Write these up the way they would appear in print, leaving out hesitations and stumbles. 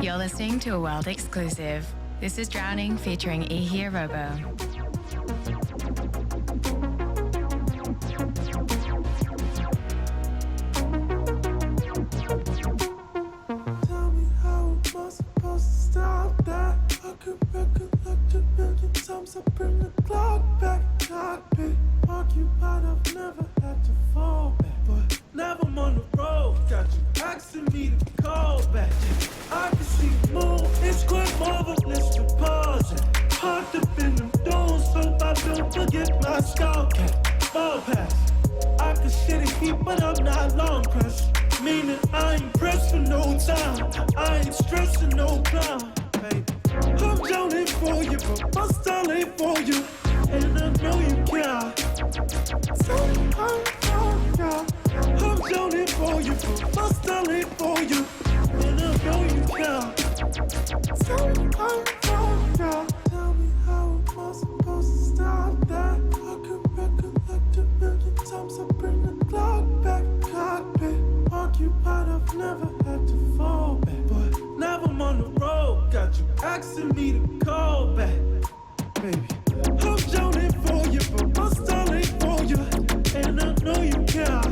You're listening to a world exclusive. This is Drowning featuring E Robo. Tell me how am I supposed to stop that? I could recollect a million times. I bring the clock back. I've been occupied, I've never had to fall back. But now I'm on the road, got you asking me to call back. I can see the moon, it's quite marvelous to pause it. Hard to bend them doors, so I don't forget my skull cap. Ball pass, I can sit a heat, but I'm not long pressed. Meaning I ain't pressed for no time. I ain't stressing no clown, baby. I'm drowning for you, but my style ain't for you. And I know you care. So I'm drowning for you, but my style ain't for you. And I know you care. So tell me how am I supposed to stop that? I could recollect a million times. I bring the clock back. I've been occupied, I've never had to fall back. But now I'm on the road, got you asking me to call back, baby. I'm drowning for you, but my style ain't for you, and I know you care.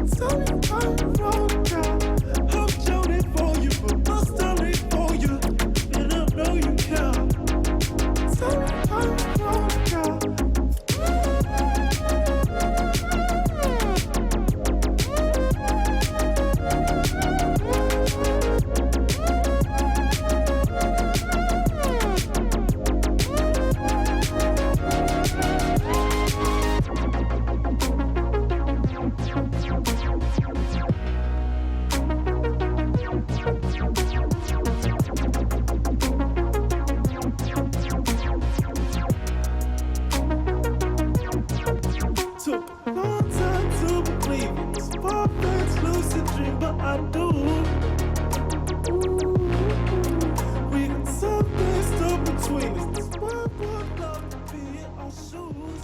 So I'm drowning for you, but my style ain't for you, and I know you care. So took a long time to believe it. This far-fetched lucid dream, but I do. We got something stuck between us. This wild love to be in our shoes.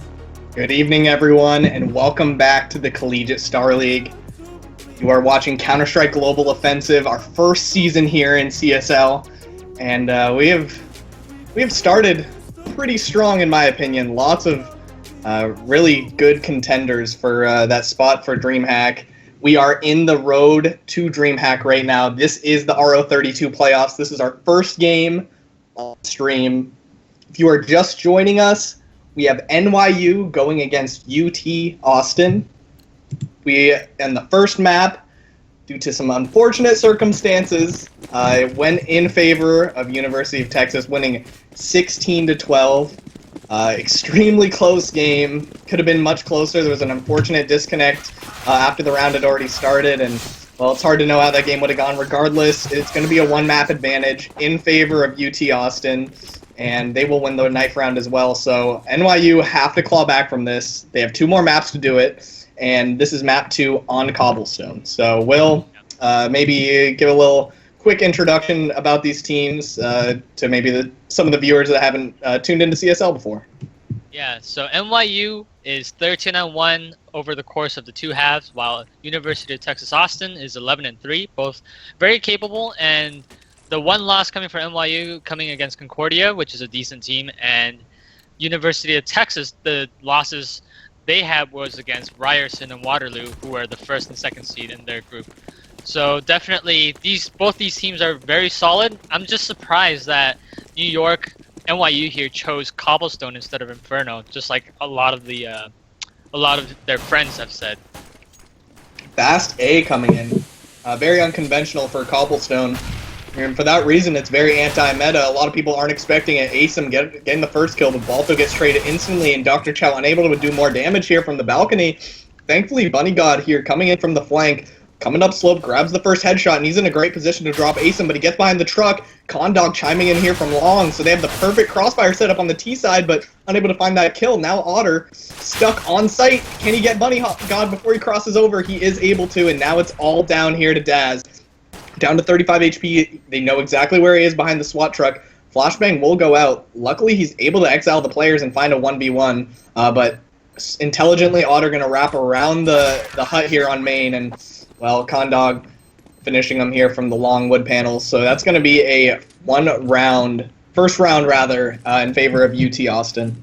Good evening, everyone, and welcome back to the Collegiate Star League. You are watching Counter-Strike Global Offensive, our first season here in CSL, and we have started pretty strong, in my opinion. Lots of really good contenders for that spot for DreamHack. We are in the road to DreamHack right now. This is the Ro32 playoffs. This is our first game on stream. If you are just joining us, we have NYU going against UT Austin. We, in the first map, due to some unfortunate circumstances, went in favor of University of Texas, winning 16-12. Extremely close game. Could have been much closer. There was an unfortunate disconnect after the round had already started, and, well, it's hard to know how that game would have gone. Regardless, it's going to be a one-map advantage in favor of UT Austin, and they will win the knife round as well. So NYU have to claw back from this. They have 2 more maps to do it, and this is map 2 on Cobblestone. So, Will, maybe give a little quick introduction about these teams to maybe some of the viewers that haven't tuned into CSL before. Yeah, so NYU is 13-1 over the course of the 2 halves, while University of Texas Austin is 11-3, both very capable. And the one loss coming from NYU coming against Concordia, which is a decent team, and University of Texas, the losses they had was against Ryerson and Waterloo, who are the first and second seed in their group. So definitely, both these teams are very solid. I'm just surprised that New York, NYU here chose Cobblestone instead of Inferno, just like a lot of their friends have said. Fast A coming in, very unconventional for Cobblestone, and for that reason, it's very anti-meta. A lot of people aren't expecting it. Asim getting the first kill, but Balto gets traded instantly, and Dr. Chow unable to do more damage here from the balcony. Thankfully, Bunny God here coming in from the flank. Coming up slope, grabs the first headshot, and he's in a great position to drop Asim, but he gets behind the truck. Condog chiming in here from long, so they have the perfect crossfire setup on the T side, but unable to find that kill. Now Otter stuck on site. Can he get Bunny God before he crosses over? He is able to, and now it's all down here to Daz. Down to 35 HP. They know exactly where he is behind the SWAT truck. Flashbang will go out. Luckily, he's able to exile the players and find a 1v1, but intelligently, Otter going to wrap around the hut here on main, and, well, Condog finishing them here from the long wood panels. So that's going to be a first round rather, in favor of UT Austin.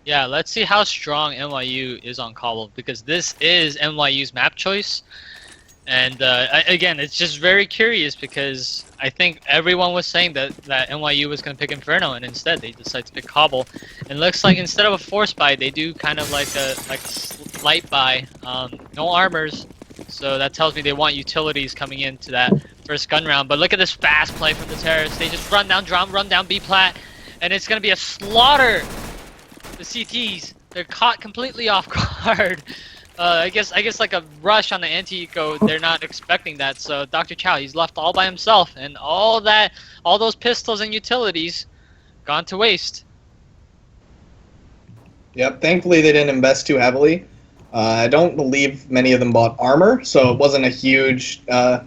Yeah, let's see how strong NYU is on cobble, because this is NYU's map choice. And again, it's just very curious because I think everyone was saying that NYU was going to pick Inferno, and instead they decided to pick Cobble. And it looks like instead of a force buy, they do kind of like a slight buy. No armors, so that tells me they want utilities coming into that first gun round. But look at this fast play from the terrorists. They just run down B plat, and it's going to be a slaughter. The CTs, they're caught completely off guard. I guess like a rush on the anti-eco, they're not expecting that. So Dr. Chow, he's left all by himself, and all those pistols and utilities gone to waste. Yep, thankfully they didn't invest too heavily. I don't believe many of them bought armor, so it wasn't a huge damage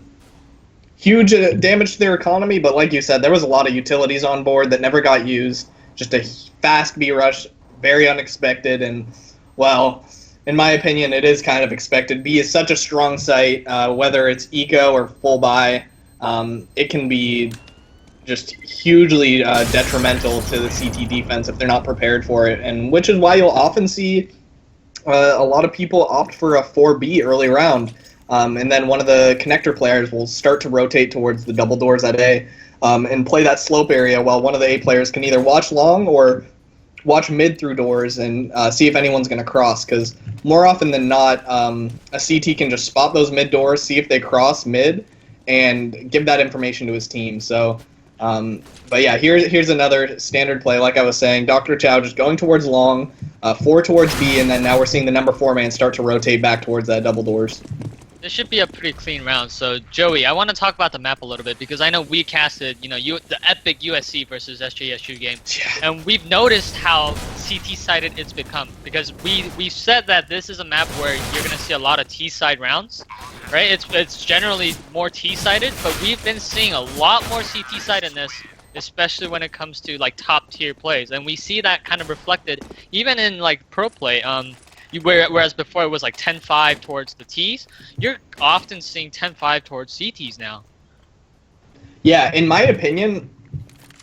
to their economy. But like you said, there was a lot of utilities on board that never got used. Just a fast B rush, very unexpected, and well, in my opinion, it is kind of expected. B is such a strong site, whether it's eco or full buy, it can be just hugely detrimental to the CT defense if they're not prepared for it, and which is why you'll often see a lot of people opt for a 4B early round, and then one of the connector players will start to rotate towards the double doors at A, and play that slope area while one of the A players can either watch long or watch mid through doors and see if anyone's going to cross, because more often than not, a CT can just spot those mid doors, see if they cross mid, and give that information to his team. So, but yeah, here's another standard play. Like I was saying, Dr. Chow just going towards long, 4 towards B, and then now we're seeing the number 4 man start to rotate back towards that double doors. This should be a pretty clean round. So Joey, I want to talk about the map a little bit, because I know we casted, the epic USC versus SJSU game, and we've noticed how CT-sided it's become, because we said that this is a map where you're gonna see a lot of T-side rounds, right? It's generally more T-sided, but we've been seeing a lot more CT-side in this, especially when it comes to like top tier plays, and we see that kind of reflected even in like pro play. Whereas before it was like 10-5 towards the T's, you're often seeing 10-5 towards CTs now. Yeah, in my opinion,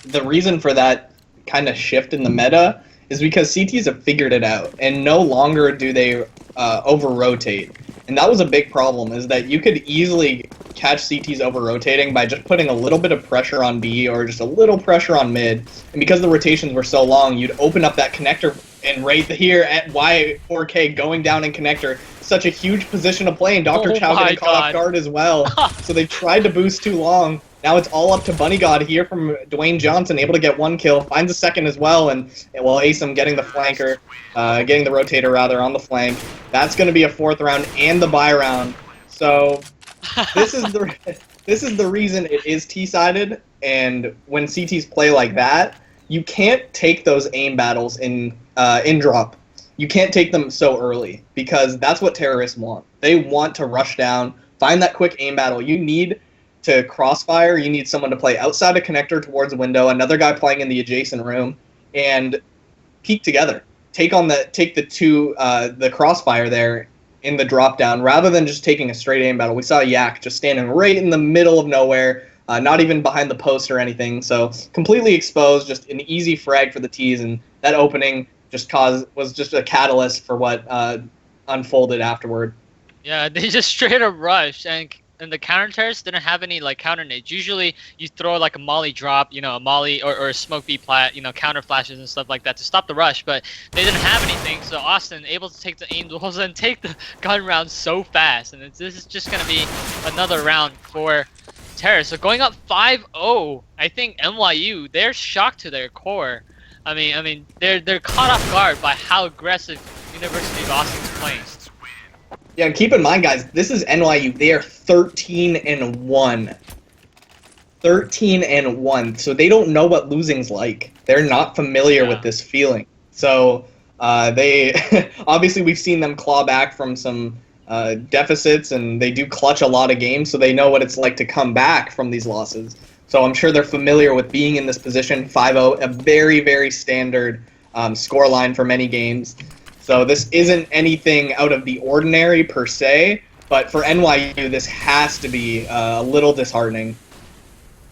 the reason for that kind of shift in the meta is because CTs have figured it out, and no longer do they over-rotate. And that was a big problem, is that you could easily catch CTs over-rotating by just putting a little bit of pressure on B or just a little pressure on mid. And because the rotations were so long, you'd open up that connector, and right here at Y4K going down in connector, such a huge position to play, and Dr. Chow getting caught off guard as well. So they tried to boost too long. Now it's all up to Bunny God here from Dwayne Johnson, able to get 1 kill, finds a second as well, and well, Asim getting the flanker, getting the rotator rather on the flank. That's going to be a 4th round and the buy round. So this is the reason it is T-sided, and when CTs play like that, you can't take those aim battles in drop. You can't take them so early, because that's what terrorists want. They want to rush down, find that quick aim battle. You need to crossfire, you need someone to play outside a connector towards a window, another guy playing in the adjacent room, and peek together. Take the crossfire there in the drop down, rather than just taking a straight aim battle. We saw Yak just standing right in the middle of nowhere, not even behind the post or anything, so completely exposed, just an easy frag for the T's, and that opening was just a catalyst for what unfolded afterward. Yeah, they just straight up rushed, and the counter terrorists didn't have any like counter nades. Usually you throw like a molly drop, a molly or a smoke B plat, counter flashes and stuff like that to stop the rush, but they didn't have anything. So Austin able to take the aim duels and take the gun round so fast, and this is just gonna be another round for terrorists. So going up 5-0, I think NYU, they're shocked to their core. I mean, they're caught off guard by how aggressive University of Austin's playing. Yeah, and keep in mind, guys, this is NYU. They are 13-1. 13-1. So they don't know what losing's like. They're not familiar with this feeling. So they obviously we've seen them claw back from some deficits, and they do clutch a lot of games, so they know what it's like to come back from these losses. So I'm sure they're familiar with being in this position. 5-0, a very, very standard scoreline for many games. So this isn't anything out of the ordinary per se, But for NYU, this has to be a little disheartening.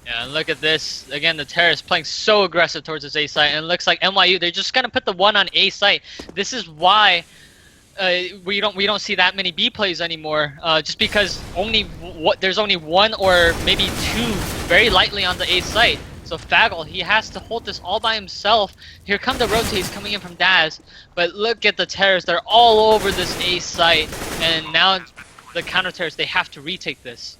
Yeah, and look at this. Again, the Terrorists playing so aggressive towards this A site, and it looks like NYU, they're just gonna put the one on A site. This is why we don't see that many B plays anymore. Just because there's only one or maybe two very lightly on the A site. So Fagel, he has to hold this all by himself. Here come the rotates coming in from Daz, but look at the Terrorists. They're all over this A site, and now the counter Terrorists, they have to retake this.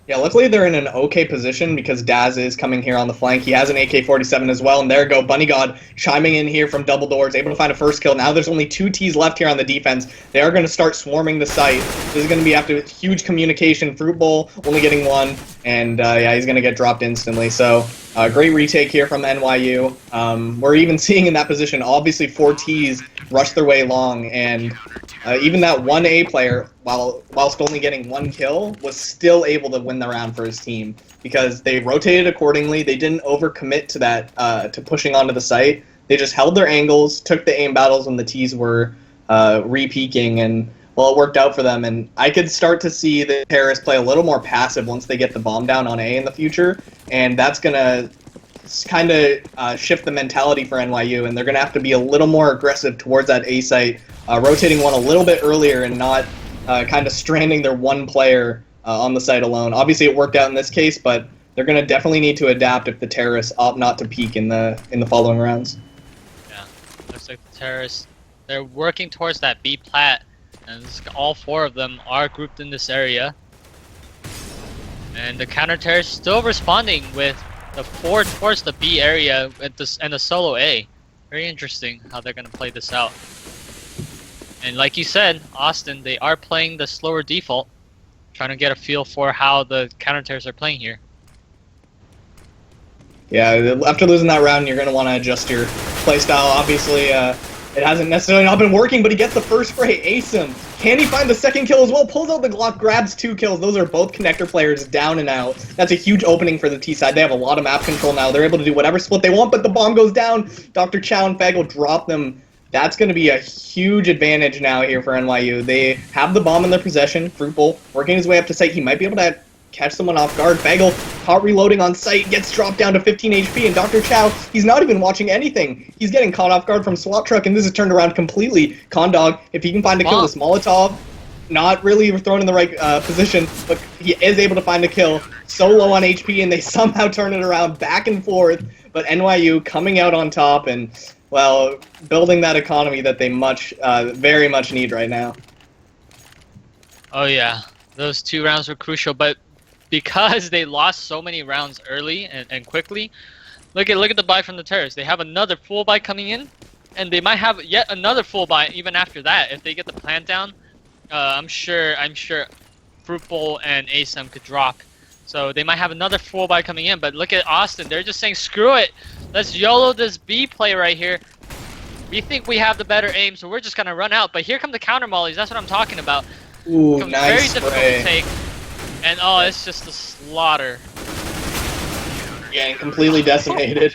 Yeah, luckily they're in an okay position because Daz is coming here on the flank. He has an AK-47 as well, and there go Bunny God chiming in here from double doors, able to find a first kill. Now there's only 2 Ts left here on the defense. They are going to start swarming the site. This is going to be after huge communication. Fruit Bowl only getting 1, and yeah, he's going to get dropped instantly. So great retake here from NYU. We're even seeing in that position, obviously 4 Ts rush their way long, and even that 1A player, whilst only getting 1 kill, was still able to win the round for his team because they rotated accordingly. They didn't overcommit to that to pushing onto the site. They just held their angles, took the aim battles when the Ts were re-peaking, and well, it worked out for them. And I could start to see the Terrorists play a little more passive once they get the bomb down on A in the future, and that's gonna kind of shift the mentality for NYU, and they're going to have to be a little more aggressive towards that A site, rotating one a little bit earlier and not kind of stranding their one player on the site alone. Obviously, it worked out in this case, but they're going to definitely need to adapt if the Terrorists opt not to peak in the following rounds. Yeah, looks like the Terrorists, they're working towards that B plat, and all 4 of them are grouped in this area. And the counter Terrorists still responding with the 4 towards the B area and the solo A. Very interesting how they're going to play this out. And like you said, Austin, they are playing the slower default, trying to get a feel for how the counter-terrorists are playing here. Yeah, after losing that round, you're going to want to adjust your playstyle. Obviously, it hasn't necessarily not been working, but he gets the first spray. Ace him. Can he find the second kill as well? Pulls out the Glock, grabs 2 kills. Those are both connector players down and out. That's a huge opening for the T side. They have a lot of map control now. They're able to do whatever split they want, but the bomb goes down. Dr. Chow and Fagel drop them. That's going to be a huge advantage now here for NYU. They have the bomb in their possession. Fruit Bowl working his way up to site. He might be able to catch someone off guard. Fagel caught reloading on site, gets dropped down to 15 HP, and Dr. Chow, he's not even watching anything. He's getting caught off guard from SWAT truck, and this is turned around completely. Condog, if he can find a kill, this Molotov, not really thrown in the right position, but he is able to find a kill. So low on HP, and they somehow turn it around back and forth, but NYU coming out on top and, well, building that economy that they very much need right now. Oh yeah, those 2 rounds were crucial, but because they lost so many rounds early and quickly, look at the buy from the Terrorists. They have another full buy coming in, and they might have yet another full buy even after that. If they get the plant down, I'm sure Fruit Bowl and ASM could drop. So they might have another full buy coming in. But look at Austin. They're just saying, screw it. Let's YOLO this B play right here. We think we have the better aim, so we're just going to run out. But here come the counter mollies. That's what I'm talking about. Ooh, Very nice difficult spray. to take. And oh, it's just a slaughter. Yeah, and completely decimated.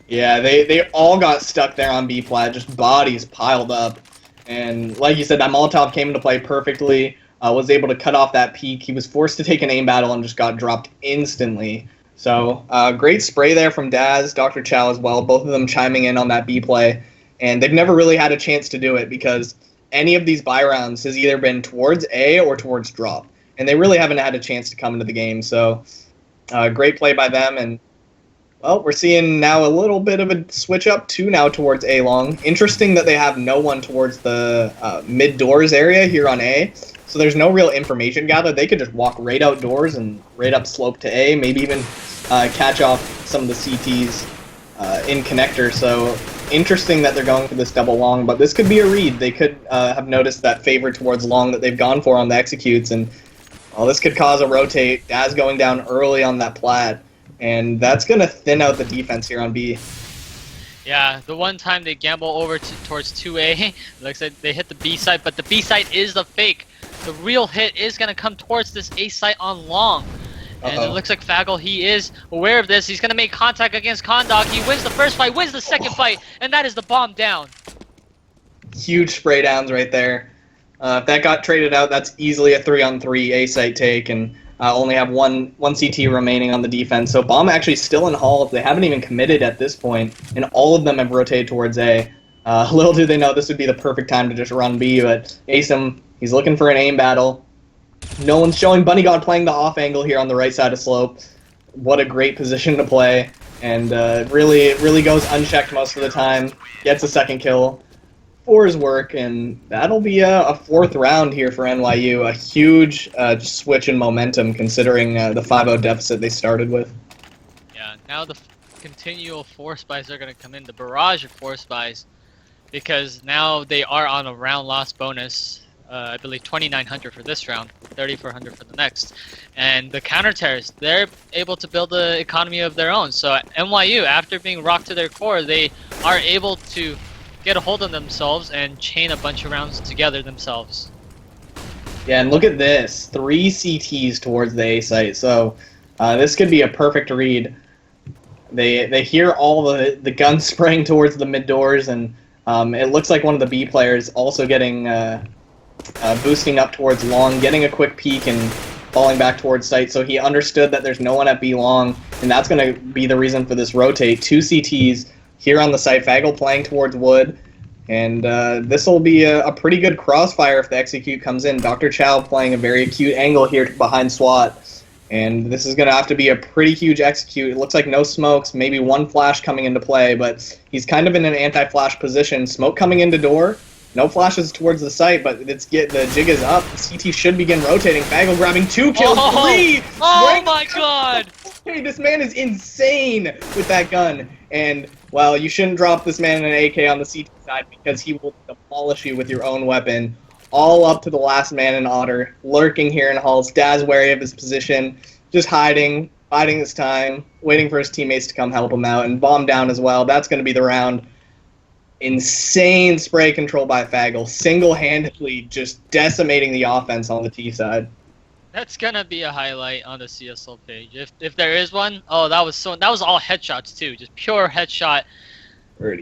Yeah, they all got stuck there on B flat, just bodies piled up. And like you said, that Molotov came into play perfectly, was able to cut off that peak. He was forced to take an aim battle and just got dropped instantly. So great spray there from Daz, Dr. Chow as well, both of them chiming in on that B play. And they've never really had a chance to do it because any of these buy rounds has either been towards A or towards drop. And they really haven't had a chance to come into the game. So great play by them. And, well, we're seeing now a little bit of a switch up, too, now towards A long. Interesting that they have no one towards the mid-doors area here on A. So there's no real information gathered. They could just walk right outdoors and right up slope to A, maybe even catch off some of the CTs in connector. So interesting that they're going for this double long, but this could be a read. They could have noticed that favor towards long that they've gone for on the executes, and well, this could cause a rotate. Daz going down early on that plat, and that's going to thin out the defense here on B. Yeah, the one time they gamble over towards 2A, looks like they hit the B site, but the B site is the fake. The real hit is going to come towards this A site on long. And it looks like Fagel, he is aware of this. He's going to make contact against Condog. He wins the first fight, wins the second fight, and that is the bomb down. Huge spray downs right there. If that got traded out, that's easily a 3-on-3 A site take, and only have one CT remaining on the defense. So Bomb actually still in Hall. They haven't even committed at this point, and all of them have rotated towards A. Little do they know this would be the perfect time to just run B, but Asim, he's looking for an aim battle. No one's showing. Bunny God playing the off angle here on the right side of slope. What a great position to play, and really goes unchecked most of the time. Gets a second kill for his work, and that'll be a fourth round here for NYU. A huge switch in momentum considering the 5-0 deficit they started with. Yeah, now the continual force buys are going to come in, the barrage of force buys, because now they are on a round loss bonus. I believe 2,900 for this round, 3,400 for the next. And the counter terrorists, they're able to build an economy of their own. So NYU, after being rocked to their core, they are able to get a hold of themselves and chain a bunch of rounds together themselves. Yeah, and look at this. 3 CTs towards the A site. So this could be a perfect read. They hear all the guns spraying towards the mid doors, and it looks like one of the B players also getting boosting up towards long, getting a quick peek and falling back towards site. So he understood that there's no one at B long, and that's going to be the reason for this rotate. 2 CTs here on the site. Fagel playing towards wood, and this will be a pretty good crossfire if the execute comes in. Dr. Chow playing a very acute angle here behind SWAT, and this is going to have to be a pretty huge execute. It looks like no smokes, maybe 1 flash coming into play, but he's kind of in an anti-flash position. Smoke coming into door. No flashes towards the site, but the jig is up. The CT should begin rotating. Fagel grabbing 2 kills, 3! Oh my god! Hey, this man is insane with that gun. And, well, you shouldn't drop this man in an AK on the CT side because he will demolish you with your own weapon. All up to the last man in Otter, lurking here in Halls. Daz wary of his position, just hiding, biding his time, waiting for his teammates to come help him out, and bomb down as well. That's going to be the round. Insane spray control by Fagel, single-handedly just decimating the offense on the T side. That's gonna be a highlight on the CSL page, if there is one. Oh, that was all headshots too, just pure headshot.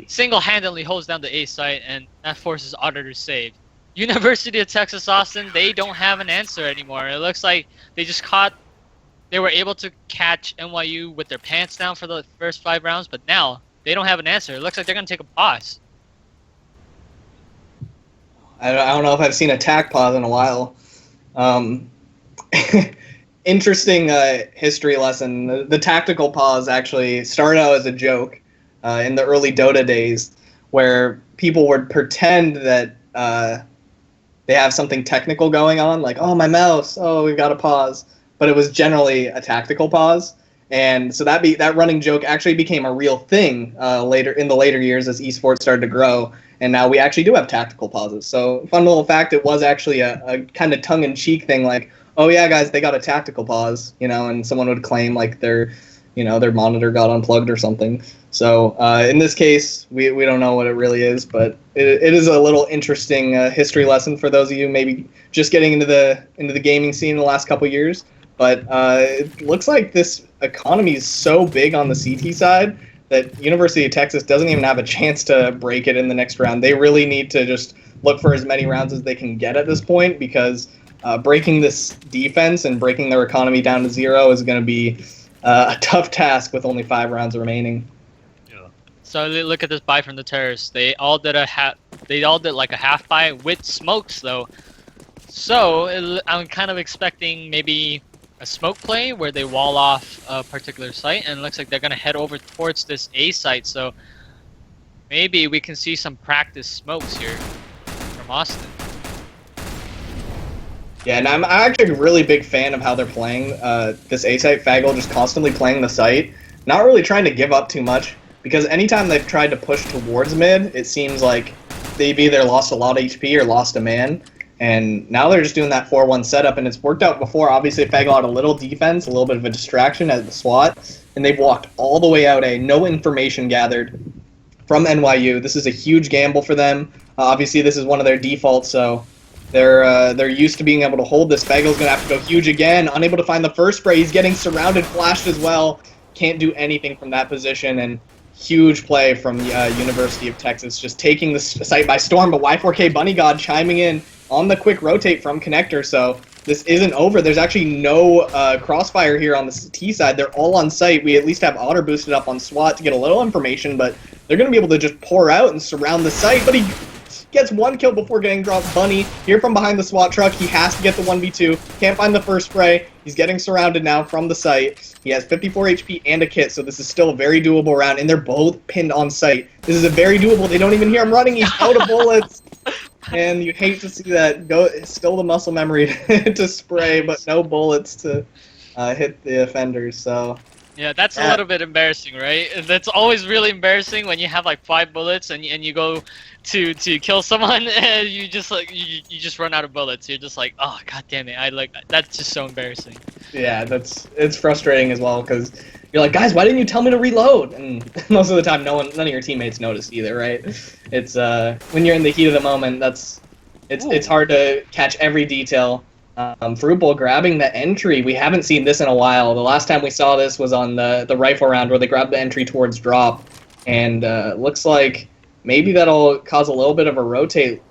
Single-handedly holds down the A site, and that forces Otter to save. University of Texas Austin, they don't have an answer anymore. It looks like they were able to catch NYU with their pants down for the first 5 rounds, but now they don't have an answer. It looks like they're gonna take a pause. I don't know if I've seen a tack pause in a while. Interesting history lesson. The tactical pause actually started out as a joke in the early Dota days, where people would pretend that they have something technical going on, like, oh, my mouse, oh, we've got to pause. But it was generally a tactical pause. And so that running joke actually became a real thing later in the later years as esports started to grow. And now we actually do have tactical pauses. So fun little fact, it was actually a kind of tongue-in-cheek thing, like, oh yeah, guys, they got a tactical pause, and someone would claim like their monitor got unplugged or something. So in this case, we don't know what it really is, but it is a little interesting history lesson for those of you maybe just getting into the gaming scene in the last couple years. But it looks like this economy is so big on the CT side that University of Texas doesn't even have a chance to break it in the next round. They really need to just look for as many rounds as they can get at this point, because breaking this defense and breaking their economy down to 0 is going to be a tough task with only 5 rounds remaining. Yeah. So look at this buy from the terrorists. They all did like a half buy with smokes though. So I'm kind of expecting maybe a smoke play where they wall off a particular site, and it looks like they're gonna head over towards this A site. So maybe we can see some practice smokes here from Austin. Yeah, and I'm actually a really big fan of how they're playing this A site. Fagel just constantly playing the site, not really trying to give up too much, because anytime they've tried to push towards mid, it seems like they've either lost a lot of HP or lost a man. And now they're just doing that 4-1 setup, and it's worked out before. Obviously, Fagel had a little defense, a little bit of a distraction at the SWAT, and they've walked all the way out A. No information gathered from NYU. This is a huge gamble for them. Obviously, this is one of their defaults, so they're used to being able to hold this. Fagel's going to have to go huge again. Unable to find the first spray. He's getting surrounded, flashed as well. Can't do anything from that position, and huge play from University of Texas, just taking the site by storm. But Y4K Bunny God chiming in, on the quick rotate from Connector, so this isn't over. There's actually no crossfire here on the T side. They're all on site. We at least have Otter boosted up on SWAT to get a little information, but they're going to be able to just pour out and surround the site. But he gets one kill before getting dropped. Bunny, here from behind the SWAT truck, he has to get the 1v2. Can't find the first spray. He's getting surrounded now from the site. He has 54 HP and a kit, so this is still a very doable round, and they're both pinned on site. This is a very doable. They don't even hear him running. He's out of bullets. And you hate to see that. Still the muscle memory to spray, but no bullets to hit the offenders. So yeah, that's a little bit embarrassing, right? That's always really embarrassing when you have like 5 bullets and you go to kill someone and you just like you just run out of bullets. You're just like, oh god damn it! That's just so embarrassing. Yeah, it's frustrating as well because you're like, guys, why didn't you tell me to reload? And most of the time, none of your teammates noticed either, right? It's when you're in the heat of the moment, it's hard to catch every detail. Fruitbowl grabbing the entry. We haven't seen this in a while. The last time we saw this was on the rifle round where they grabbed the entry towards drop, and looks like maybe that'll cause a little bit of a rotate.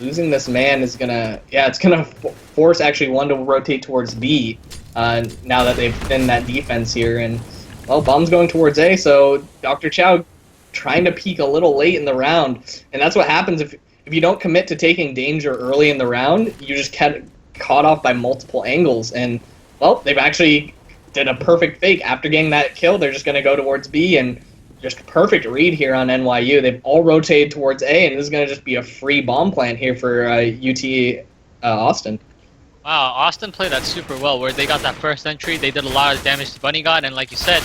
Losing this man is gonna, it's gonna force actually one to rotate towards B. Now that they've thinned that defense here, and well, bomb's going towards A. So Dr. Chow trying to peek a little late in the round, and that's what happens if you don't commit to taking danger early in the round. You just get caught off by multiple angles, and well, they've actually did a perfect fake after getting that kill. They're just gonna go towards B and. Just perfect read here on NYU. They've all rotated towards A, and this is going to just be a free bomb plant here for UT Austin. Wow, Austin played that super well, where they got that first entry. They did a lot of damage to Bunny God, and like you said,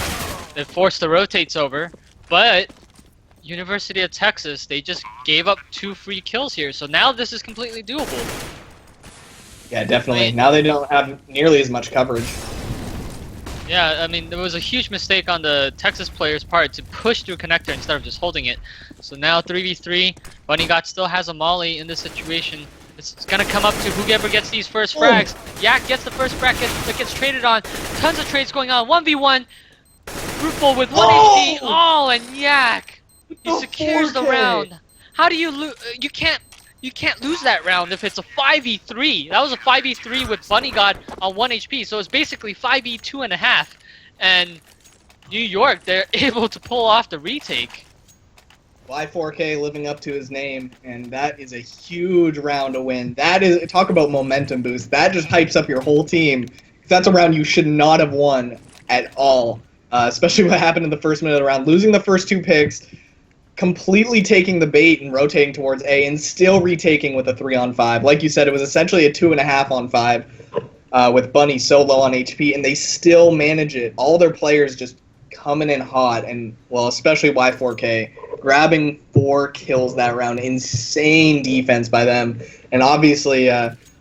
they forced the rotates over. But University of Texas, they just gave up 2 free kills here, so now this is completely doable. Yeah, definitely. Now they don't have nearly as much coverage. Yeah, I mean, there was a huge mistake on the Texas player's part to push through connector instead of just holding it. So now 3v3, Bunny God still has a molly in this situation. It's gonna come up to whoever gets these first frags. Yak gets the first frag that gets traded on. Tons of trades going on. 1v1. Fruitful with 1 HP. Oh, and Yak! He secures the round. How do you lose? You can't lose that round if it's a 5v3. That was a 5v3 with Bunny God on 1 HP, so it's basically 5v2.5. And New York, they're able to pull off the retake. Y4K living up to his name, and that is a huge round to win. That is, talk about momentum boost. That just hypes up your whole team. That's a round you should not have won at all, especially what happened in the first minute of the round. Losing the first 2 picks, completely taking the bait and rotating towards A, and still retaking with a 3-on-5. Like you said, it was essentially a 2.5-on-5 with Bunny so low on HP, and they still manage it. All their players just coming in hot, and, well, especially Y4K, grabbing 4 kills that round. Insane defense by them. And obviously,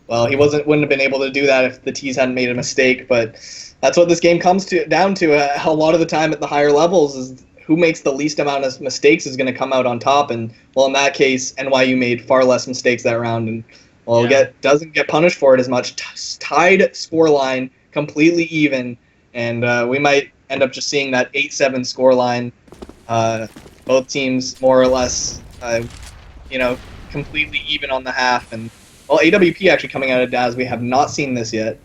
well, he wouldn't have been able to do that if the T's hadn't made a mistake, but that's what this game comes down to a lot of the time at the higher levels is who makes the least amount of mistakes is going to come out on top. And, well, in that case, NYU made far less mistakes that round and, well, doesn't get punished for it as much. Tied scoreline, completely even, and we might end up just seeing that 8-7 scoreline. Both teams more or less, completely even on the half. And, well, AWP actually coming out of Daz, we have not seen this yet.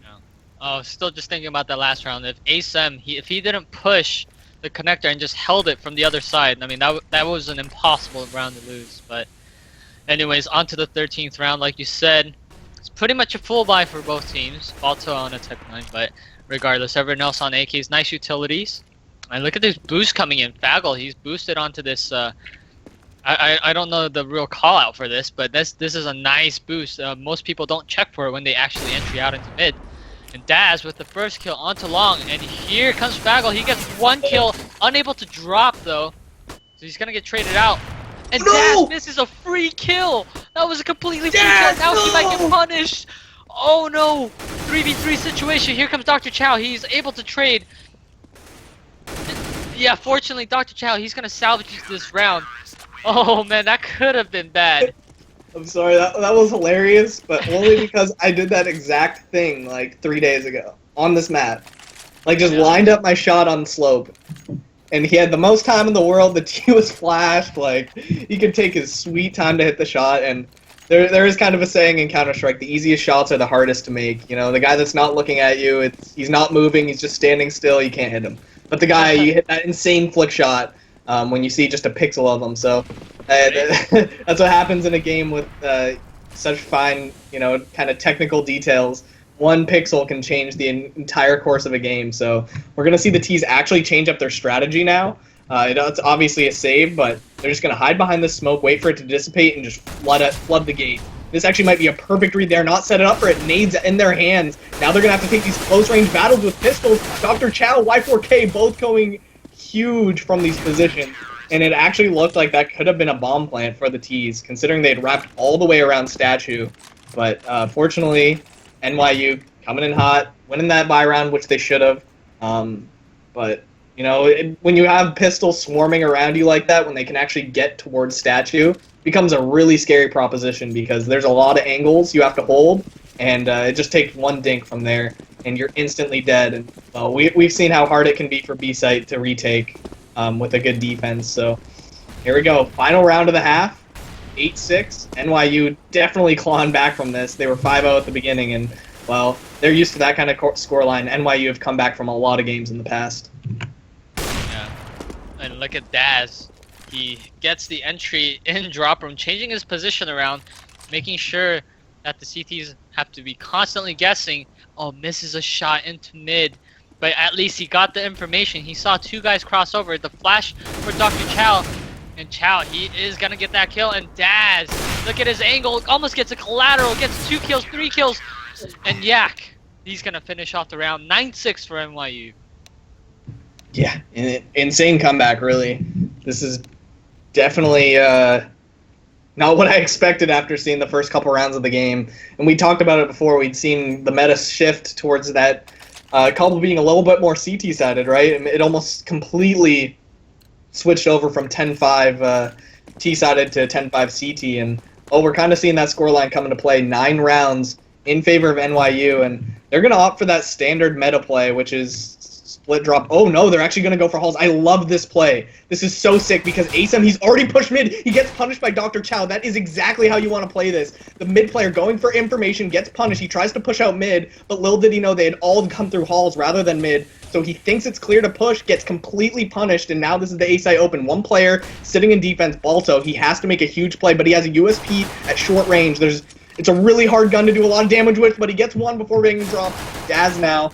No. Oh, still just thinking about that last round. If ASEM, if he didn't push the connector and just held it from the other side, I mean, that was an impossible round to lose. But anyways, on to the 13th round. Like you said, it's pretty much a full buy for both teams. Balto on a Tech 9, but regardless, everyone else on AK's nice utilities. And look at this boost coming in. Fagel, he's boosted onto this. I don't know the real call out for this, but this is a nice boost. Most people don't check for it when they actually entry out into mid. And Daz with the first kill onto long, and here comes Fagel. He gets 1 kill, unable to drop though, so he's gonna get traded out. And Daz misses a free kill. That was a completely free kill. Now he might get punished. Oh no! 3v3 situation. Here comes Dr. Chow. He's able to trade. Yeah, fortunately, Dr. Chow, he's gonna salvage this round. Oh man, that could have been bad. I'm sorry, that was hilarious, but only because I did that exact thing like 3 days ago on this map. Like, just lined up my shot on slope. And he had the most time in the world, the T was flashed, like, he could take his sweet time to hit the shot, and there is kind of a saying in Counter-Strike, the easiest shots are the hardest to make. You know, the guy that's not looking at you, he's not moving, he's just standing still, you can't hit him. But the guy, you hit that insane flick shot when you see just a pixel of him. So that's what happens in a game with such fine, you know, kind of technical details. One pixel can change the entire course of a game. So we're going to see the T's actually change up their strategy now. It's obviously a save, but they're just going to hide behind the smoke, wait for it to dissipate, and just flood the gate. This actually might be a perfect read there, not set it up for it. Nades in their hands. Now they're going to have to take these close-range battles with pistols. Dr. Chow, Y4K, both going huge from these positions. And it actually looked like that could have been a bomb plant for the T's, considering they'd wrapped all the way around Statue. But fortunately, NYU coming in hot, winning that buy round, which they should have. But you know, when you have pistols swarming around you like that, when they can actually get towards Statue, it becomes a really scary proposition because there's a lot of angles you have to hold, and it just takes one dink from there, and you're instantly dead. And we've seen how hard it can be for B-Site to retake with a good defense. So here we go, final round of the half, 8-6. NYU definitely clawing back from this. They were 5-0 at the beginning, and well, they're used to that kind of scoreline. NYU have come back from a lot of games in the past. And look at Daz. He gets the entry in drop room, changing his position around, making sure that the CTs have to be constantly guessing. Oh, misses a shot into mid. But at least he got the information. He saw two guys cross over. The flash for Dr. Chow. And Chow, he is going to get that kill. And Daz, look at his angle. Almost gets a collateral. Gets 2 kills, 3 kills. And Yak, he's going to finish off the round. 9-6 for NYU. Yeah, insane comeback, really. This is definitely not what I expected after seeing the first couple rounds of the game. And we talked about it before. We'd seen the meta shift towards that couple being a little bit more CT-sided, right? It almost completely switched over from 10-5 T-sided to 10-5 CT. And, we're kind of seeing that scoreline come into play. 9 rounds in favor of NYU. And they're going to opt for that standard meta play, which is split drop. Oh no, they're actually going to go for halls. I love this play. This is so sick because Asem, he's already pushed mid. He gets punished by Dr. Chow. That is exactly how you want to play this. The mid player going for information gets punished. He tries to push out mid, but little did he know they had all come through halls rather than mid. So he thinks it's clear to push, gets completely punished, and now this is the A-side open. One player sitting in defense, Balto. He has to make a huge play, but he has a USP at short range. It's a really hard gun to do a lot of damage with, but he gets one before being dropped. Daz now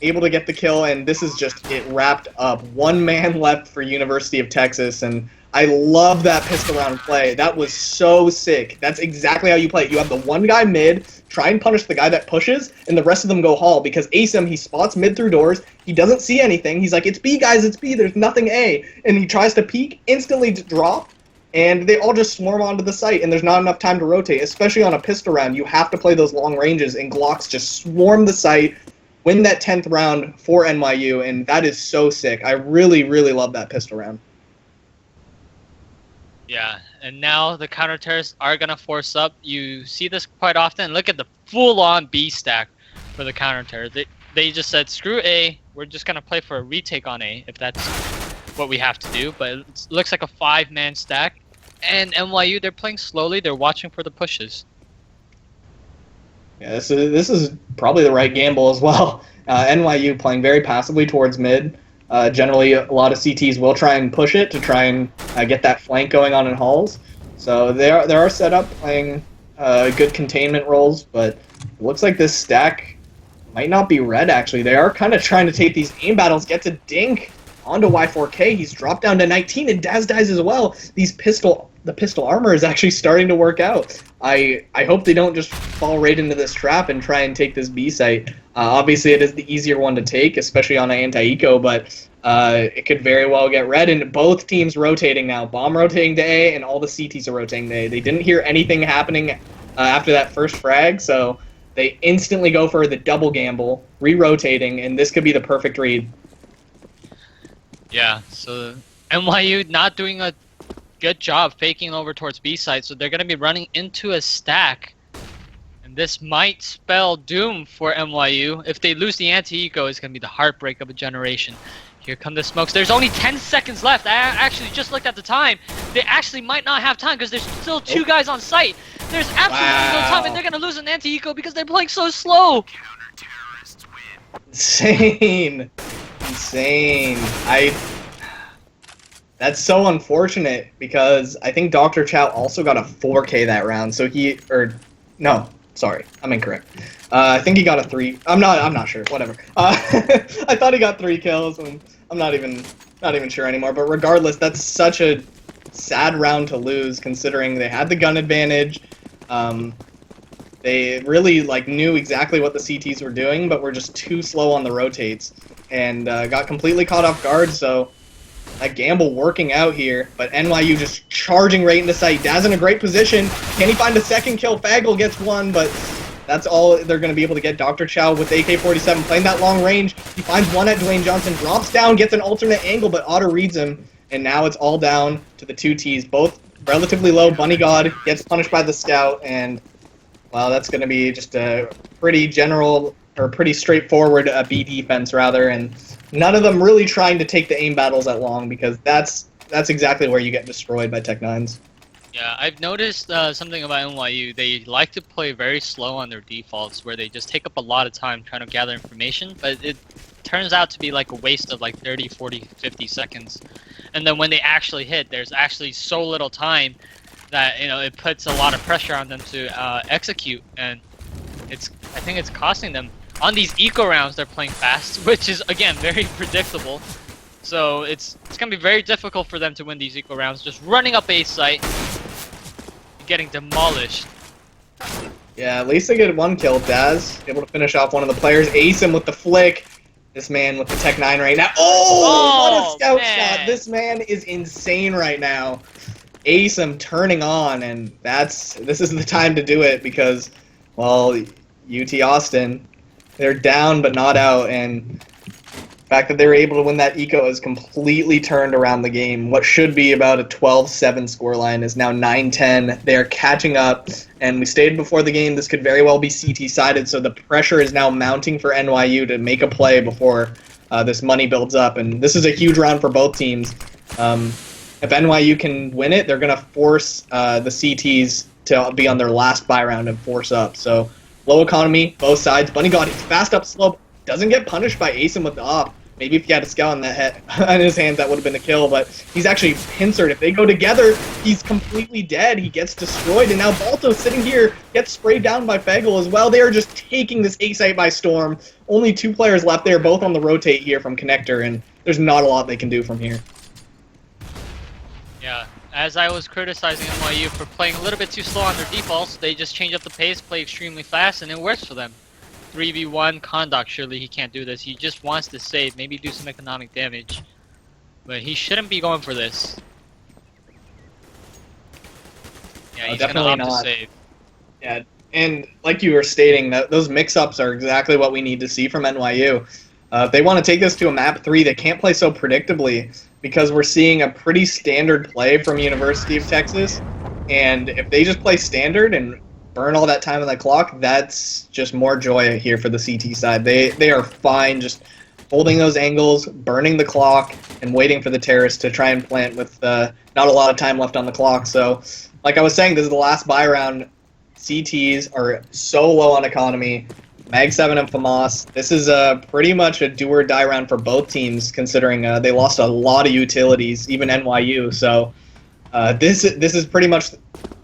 able to get the kill, and this is just it wrapped up. 1 man left for University of Texas, and I love that pistol round play. That was so sick. That's exactly how you play it. You have the one guy mid, try and punish the guy that pushes, and the rest of them go hall, because Asem, he spots mid through doors, he doesn't see anything, he's like, it's B guys, it's B, there's nothing A, and he tries to peek, instantly drop, and they all just swarm onto the site, and there's not enough time to rotate, especially on a pistol round. You have to play those long ranges, and Glocks just swarm the site, win that 10th round for NYU, and that is so sick. I really, really love that pistol round. Yeah, and now the counter-terrorists are going to force up. You see this quite often. Look at the full-on B stack for the counter-terrorists. They just said, screw A, we're just going to play for a retake on A, if that's what we have to do. But it looks like a 5-man stack. And NYU, they're playing slowly. They're watching for the pushes. Yeah, this is probably the right gamble as well. NYU playing very passively towards mid. Generally, a lot of CTs will try and push it to try and get that flank going on in halls. So they are set up playing good containment roles, but it looks like this stack might not be red, actually. They are kind of trying to take these aim battles, gets a dink onto Y4K. He's dropped down to 19, and Daz dies as well. The pistol armor is actually starting to work out. I hope they don't just fall right into this trap and try and take this B site. Obviously, it is the easier one to take, especially on an anti-eco, but it could very well get red, and both teams rotating now. Bomb rotating to A, and all the CTs are rotating to A. They didn't hear anything happening after that first frag, so they instantly go for the double gamble, re-rotating, and this could be the perfect read. Yeah, so NYU not doing a good job faking over towards B side, so they're going to be running into a stack. And this might spell doom for NYU. If they lose the anti-eco, it's going to be the heartbreak of a generation. Here come the smokes. There's only 10 seconds left. I actually just looked at the time. They actually might not have time because there's still 2 guys on site. There's absolutely no time, and they're gonna lose an anti-eco because they're playing so slow. Insane. Insane. That's so unfortunate because I think Dr. Chow also got a 4K that round. So no, sorry, I'm incorrect. I think he got a 3. I'm not sure. Whatever. I thought he got 3 kills, and I'm not even sure anymore. But regardless, that's such a sad round to lose considering they had the gun advantage. They really knew exactly what the CTs were doing, but were just too slow on the rotates and got completely caught off guard. So that gamble working out here, but NYU just charging right into sight. Daz in a great position. Can he find a second kill? Fagel gets one, but that's all they're going to be able to get. Dr. Chow with AK-47 playing that long range. He finds one at Dwayne Johnson, drops down, gets an alternate angle, but Otter reads him, and now it's all down to the 2 Ts, both relatively low. Bunny God gets punished by the scout, and well, that's going to be just a pretty pretty straightforward B defense rather, and none of them really trying to take the aim battles that long because that's exactly where you get destroyed by Tech-9s. Yeah, I've noticed something about NYU. They like to play very slow on their defaults, where they just take up a lot of time trying to gather information, but it turns out to be like a waste of 30, 40, 50 seconds. And then when they actually hit, there's actually so little time that it puts a lot of pressure on them to execute, and I think it's costing them. On these eco rounds, they're playing fast, which is again very predictable. So it's gonna be very difficult for them to win these eco rounds. Just running up A site, getting demolished. Yeah, at least they get 1 kill. Daz able to finish off one of the players. Ace him with the flick. This man with the Tech-9 right now. Oh, what a scout shot! This man is insane right now. Ace him turning on, and this is the time to do it because, well, UT Austin, they're down but not out, and the fact that they were able to win that eco has completely turned around the game. What should be about a 12-7 scoreline is now 9-10. They are catching up, and we stated before the game this could very well be CT-sided, so the pressure is now mounting for NYU to make a play before this money builds up, and this is a huge round for both teams. If NYU can win it, they're going to force the CTs to be on their last buy round and force up. So low economy, both sides. Bunny God, he's fast up slope. Doesn't get punished by Asim with the op. Maybe if he had a scout on on his hands, that would have been a kill, but he's actually pincered. If they go together, he's completely dead. He gets destroyed, and now Balto sitting here gets sprayed down by Fagel as well. They are just taking this A site by storm. Only 2 players left there, both on the rotate here from Connector, and there's not a lot they can do from here. Yeah, as I was criticizing NYU for playing a little bit too slow on their defaults, they just change up the pace, play extremely fast, and it works for them. 3v1 Conduct, surely he can't do this. He just wants to save, maybe do some economic damage. But he shouldn't be going for this. Yeah, he's gonna opt to save. Yeah, and like you were stating, those mix-ups are exactly what we need to see from NYU. If they want to take this to a map 3, they can't play so predictably because we're seeing a pretty standard play from University of Texas. And if they just play standard and burn all that time on the clock, that's just more joy here for the CT side. They are fine just holding those angles, burning the clock, and waiting for the terrorists to try and plant with not a lot of time left on the clock. So, like I was saying, this is the last buy round. CTs are so low on economy. Mag 7 and FAMAS. This is pretty much a do or die round for both teams, considering they lost a lot of utilities, even NYU. So this is pretty much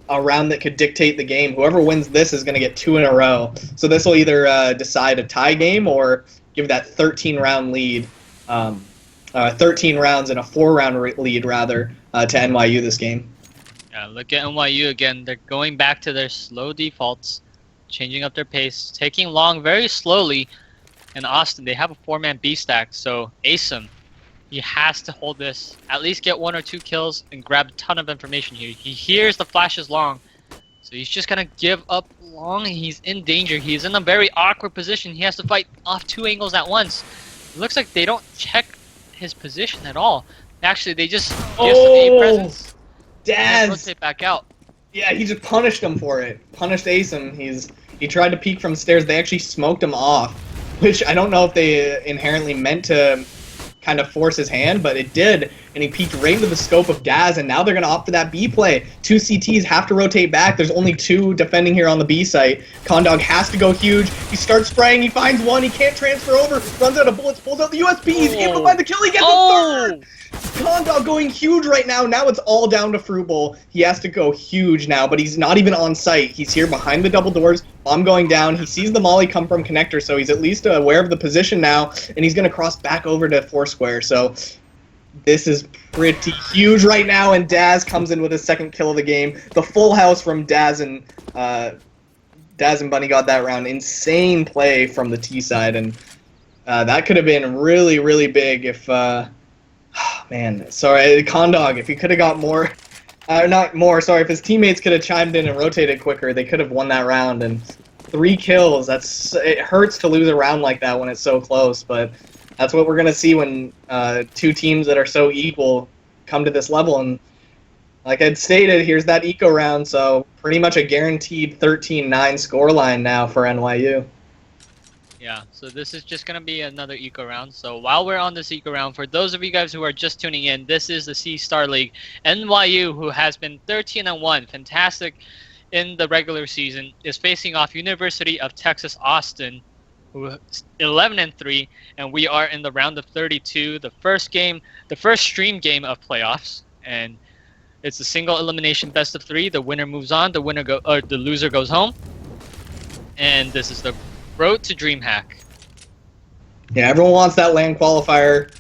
a round that could dictate the game. Whoever wins this is going to get 2 in a row. So this will either decide a tie game or give that 13-round lead, 13 rounds and a 4-round lead rather to NYU this game. Yeah, look at NYU again. They're going back to their slow defaults, changing up their pace, taking long very slowly. In Austin, they have a 4-man B stack, so Asim, he has to hold this, at least get 1 or 2 kills and grab a ton of information here. He hears the flashes long, so he's just gonna give up long, and he's in danger. He's in a very awkward position. He has to fight off 2 angles at once. It looks like they don't check his position at all. Actually, they just give some A presence. Daz! Rotate back out. Yeah, he just punished him for it. Punished Asim. He tried to peek from stairs. They actually smoked him off, which I don't know if they inherently meant to kind of force his hand, but it did, and he peeked right into the scope of Daz, and now they're going to opt for that B play. 2 CTs have to rotate back. There's only 2 defending here on the B site. Condog has to go huge. He starts spraying. He finds one. He can't transfer over. Runs out of bullets. Pulls out the USB. He's able to find the kill. He gets the third. Condog going huge right now. Now it's all down to Fruit Bowl. He has to go huge now, but he's not even on site. He's here behind the double doors. Bomb going down. He sees the molly come from connector, so he's at least aware of the position now, and he's going to cross back over to Foursquare. So this is pretty huge right now, and Daz comes in with his second kill of the game. The full house from Daz and Bunny got that round. Insane play from the T side, and that could have been really, really big if... man, sorry, Condog, if he could have got more, not more, sorry, if his teammates could have chimed in and rotated quicker, they could have won that round. And 3 kills, it hurts to lose a round like that when it's so close, but that's what we're going to see when 2 teams that are so equal come to this level. And like I'd stated, here's that eco round, so pretty much a guaranteed 13-9 scoreline now for NYU. Yeah, so this is just going to be another eco round. So while we're on this eco round, for those of you guys who are just tuning in, this is the C Star League. NYU, who has been 13-1, fantastic in the regular season, is facing off University of Texas Austin, who is 11-3, and we are in the round of 32, the first stream game of playoffs, and it's a single elimination best of 3. The winner moves on, the loser goes home, and this is the road to DreamHack. Yeah, everyone wants that land qualifier.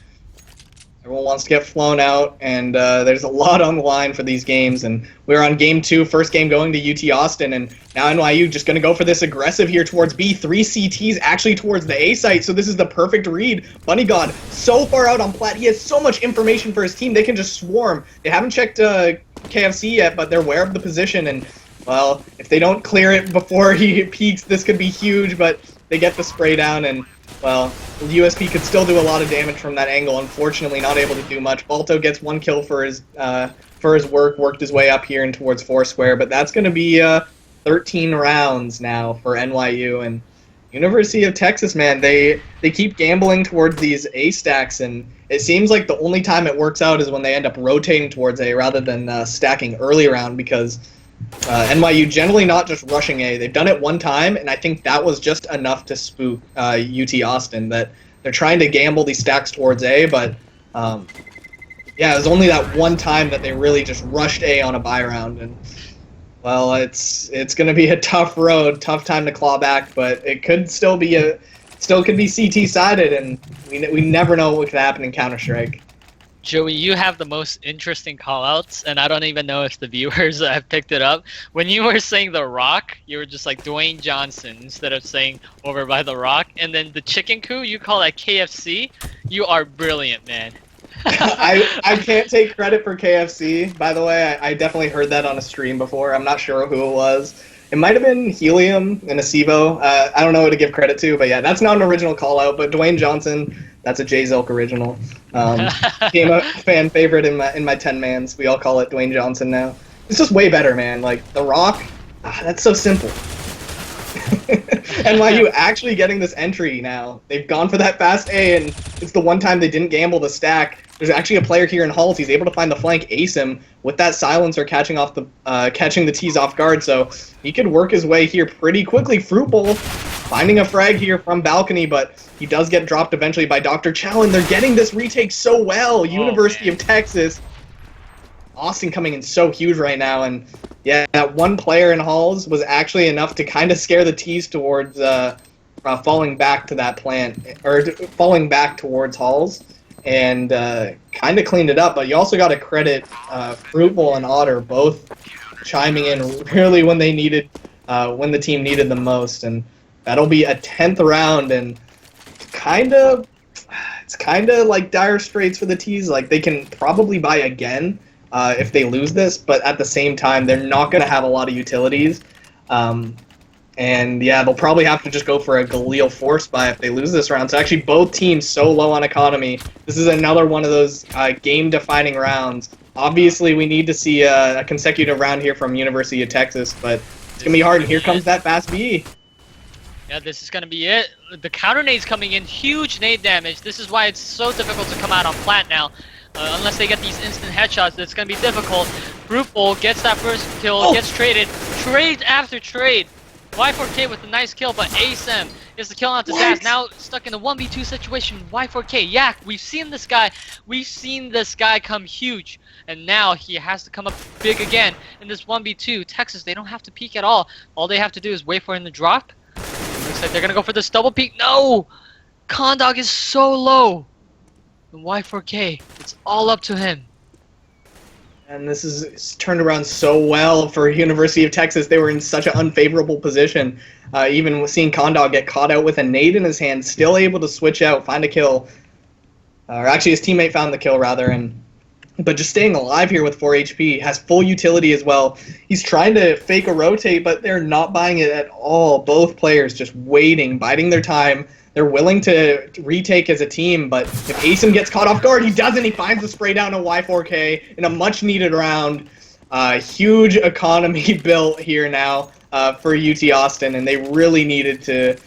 Everyone wants to get flown out, and there's a lot on the line for these games. And we're on game 2, first game going to UT Austin, and now NYU just going to go for this aggressive here towards B. 3 CTs actually towards the A site, so this is the perfect read. Bunny God so far out on plat. He has so much information for his team. They can just swarm. They haven't checked KFC yet, but they're aware of the position, and well, if they don't clear it before he peaks, this could be huge, but they get the spray down, and, well, the USP could still do a lot of damage from that angle. Unfortunately, not able to do much. Balto gets 1 kill for his work, worked his way up here and towards Foursquare, but that's going to be 13 rounds now for NYU. And University of Texas, man, they keep gambling towards these A stacks, and it seems like the only time it works out is when they end up rotating towards A rather than stacking early round, because NYU generally not just rushing A. They've done it one time, and I think that was just enough to spook UT Austin, that they're trying to gamble these stacks towards A, but yeah, it was only that one time that they really just rushed A on a buy round, and well, it's going to be a tough road, tough time to claw back, but it could still be CT sided, and we never know what could happen in Counter-Strike. Joey, you have the most interesting callouts, and I don't even know if the viewers have picked it up. When you were saying The Rock, you were just like Dwayne Johnson instead of saying over by The Rock. And then the chicken coup, you call that KFC. You are brilliant, man. I can't take credit for KFC, by the way. I definitely heard that on a stream before. I'm not sure who it was. It might have been Helium and Acebo. I don't know who to give credit to, but yeah, that's not an original call out. But Dwayne Johnson, that's a Jay Zilk original. Became a fan favorite in my 10-mans. We all call it Dwayne Johnson now. It's just way better, man. Like The Rock, that's so simple. NYU actually getting this entry now. They've gone for that fast A, and it's the one time they didn't gamble the stack. There's actually a player here in Halls. He's able to find the flank, ace him with that silencer, catching the T's off guard. So he could work his way here pretty quickly. Fruit Bowl finding a frag here from balcony, but he does get dropped eventually by Dr. Chow, and they're getting this retake so well. University of Texas. Austin coming in so huge right now, and yeah, that one player in Halls was actually enough to kind of scare the T's towards falling back to that plant, or falling back towards Halls, and kind of cleaned it up. But you also got to credit Fruit Bowl and Otter both chiming in really when they needed, when the team needed them most, and that'll be a 10th round, and it's kind of like dire straits for the T's. Like, they can probably buy again if they lose this, but at the same time, they're not going to have a lot of utilities. And yeah, they'll probably have to just go for a Galil force buy if they lose this round. So actually, both teams so low on economy. This is another one of those game-defining rounds. Obviously, we need to see a consecutive round here from University of Texas, but it's going to be hard. And here comes that fast B. Yeah, this is gonna be it. The counter nade's coming in, huge nade damage. This is why it's so difficult to come out on plat now. Unless they get these instant headshots, it's gonna be difficult. Bruteful gets that first kill, gets traded. Trade after trade. Y4K with a nice kill, but ASM is the kill out to Zaz. Now stuck in a 1v2 situation. Y4K, Yak, we've seen this guy. We've seen this guy come huge. And now he has to come up big again in this 1v2. Texas, they don't have to peek at all. All they have to do is wait for him to drop. Looks like they're gonna go for this double peek. No! Condog is so low. And Y4K, it's all up to him. And this is turned around so well for University of Texas. They were in such an unfavorable position. Even seeing Condog get caught out with a nade in his hand, still able to switch out, find a kill. Or actually, his teammate found the kill, rather. But just staying alive here with 4 HP, has full utility as well. He's trying to fake a rotate, but they're not buying it at all. Both players just waiting, biding their time. They're willing to retake as a team, but if ASIM gets caught off guard, he doesn't. He finds the spray down to Y4K in a much-needed round. Huge economy built here now for UT Austin, and they really needed to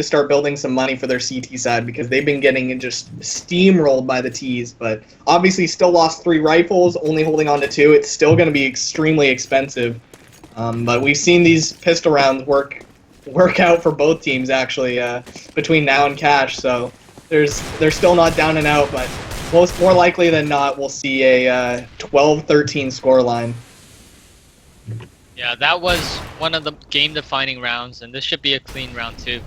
start building some money for their CT side because they've been getting just steamrolled by the Ts. But obviously, still lost 3 rifles, only holding on to 2. It's still going to be extremely expensive. But we've seen these pistol rounds work out for both teams actually between now and Cash, so they're still not down and out, but more likely than not we'll see a 12-13 scoreline. Yeah, that was one of the game-defining rounds, and this should be a clean round too.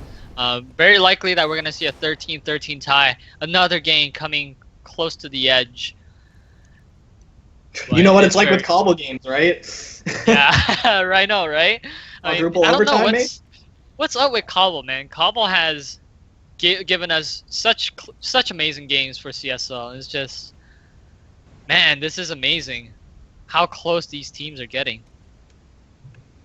Very likely that we're gonna see a 13-13 tie, another game coming close to the edge. You know what it's like with Cobble games, right? Yeah, right. No, right? I don't know what's up with Cobble, man. Cobble has given us such amazing games for CSL. It's just, man, this is amazing. How close these teams are getting.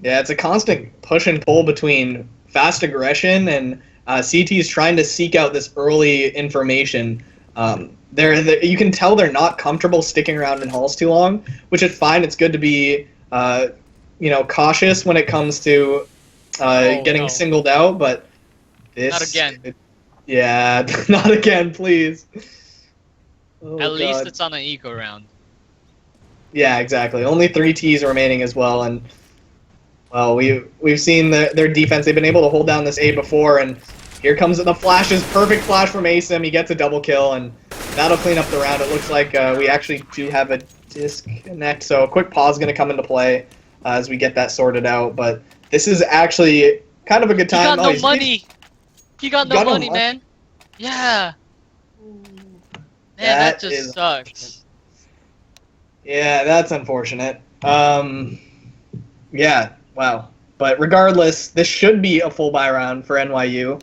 Yeah, it's a constant push and pull between fast aggression and CT is trying to seek out this early information. You can tell they're not comfortable sticking around in halls too long, which is fine. It's good to be, cautious when it comes to getting singled out, but this... Not again. Yeah, not again, please. Oh, At least it's on an eco round. Yeah, exactly. Only 3 Ts remaining as well, and well, we've seen their defense. They've been able to hold down this A before, and here comes the flashes. Perfect flash from ASIM. He gets a double kill, and that'll clean up the round. It looks like we actually do have a disconnect, so a quick pause is going to come into play as we get that sorted out, but this is actually kind of a good time. He got no money. He got no money, man. Yeah. Man, that just sucks. Yeah, that's unfortunate. Yeah, wow. But regardless, this should be a full buy round for NYU.